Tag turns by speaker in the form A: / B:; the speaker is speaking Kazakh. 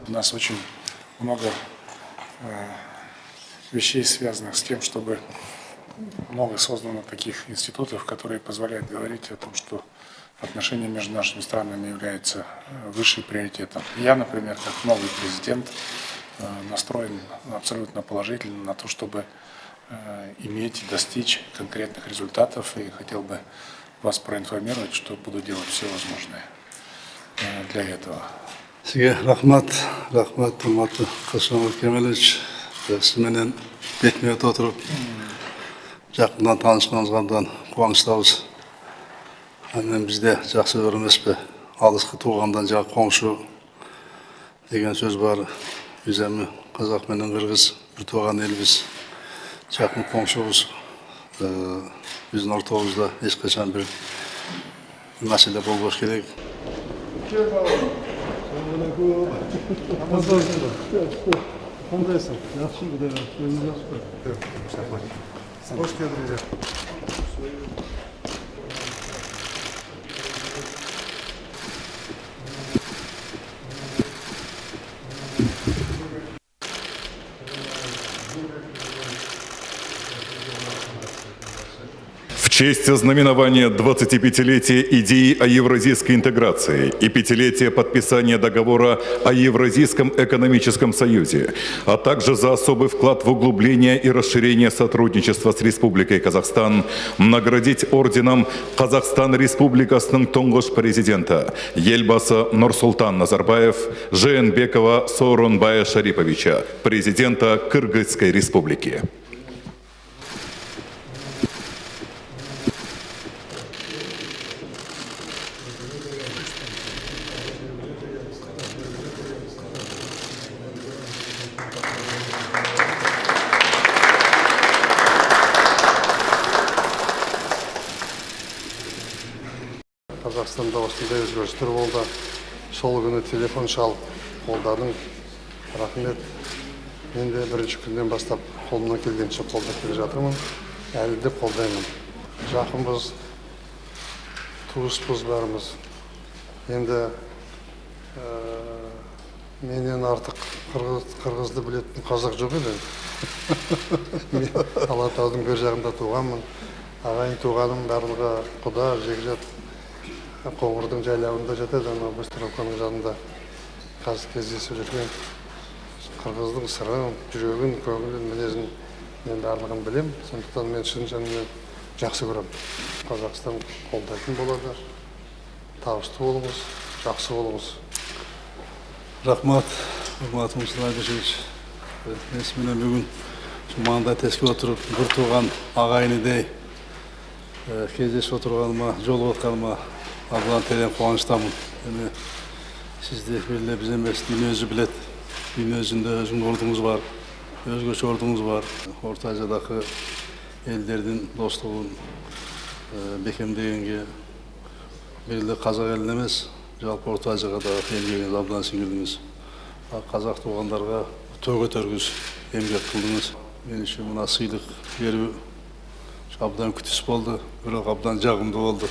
A: У нас очень много вещей, связанных с тем, чтобы много создано таких институтов, которые позволяют говорить о том, что отношения между нашими странами являются высшим приоритетом. Я, например, как новый президент, настроен абсолютно положительно на то, чтобы иметь и достичь конкретных результатов, и хотел бы вас проинформировать, что буду делать все возможное для этого.
B: Сізге рахмат, құрметті Қасым-Жомарт Кемелович. Сізменен бетме отырып, жақыннан танышқаныңызға абдан қуаныштамыз. Мен бізде жақсы көрмес пе, алысқа туғандан жақ қоңшы деген сөз бар. Біз әмі қазақ менен қырғыз бір туған елбіз, жақын қоңшымыз. Біздің ортамызда ешқашан бір мәселе болмас керек.
C: Қандайсың? Жақсы құдайға, өзің жақсы ба? Қош келдіңіздер.
D: В честь ознаменования 25-летия идеи о евразийской интеграции и 5-летия подписания договора о Евразийском экономическом союзе, а также за особый вклад в углубление и расширение сотрудничества с Республикой Казахстан наградить орденом Казахстан Республикасының тұңғыш президента Елбасы Нурсултан Назарбаев Жээнбекова Сооронбая Шариповича, президента Кыргызской республики.
C: Қазақстанда осындай өзгерістер болды. Сол күні телефон шалып қолдадың. Рахмет. Мен де бірінші күннен бастап қолымнан келгенше қолдап келе жатырмын. Әлі де қолдаймын. Жақынбыз, туыспыз бәріміз. Енді менен артық қырғызды білетін қазақ жоқ еді. Мен Алатаудың бер жағында туғанмын. Ағайын туғаным барлығы құда, жекжат. Қоңырдың жайлауында жатады, Быстыровканың жанында қазір кездесіп жүрген қырғыздың сырын, жүрегін, көңілін, мінезін мен барлығын білем. Сондықтан мен шын жанымен жақсы көрем. Қазақстан қолдайтын болады. Табысты болыңыз, жақсы болыңыз.
B: Рахмат, Мұсылай Бешевич. Менің бүгін маңда теске отырып, бір туған ағайынедей кездесіп отырғаныма, жол отқаныма Абдан терең қуаныштамын. Сізде белгілі біз емес, дүние өзі біледі. Дүние өзінде өзінің ордыңыз бар, өзгеше ордыңыз бар. Орта Азиядағы елдердің достығын бекемдегенге белгілі қазақ елін емес, жалпы Орта Азияға да елгеніңіз абдан сіңірдіңіз. Қазақ туғандарға төге төргіз, еңбек қылдыңыз. Мен үшін мына сыйлық беру абдан күтіс болды, бірақ абдан жағымды болды.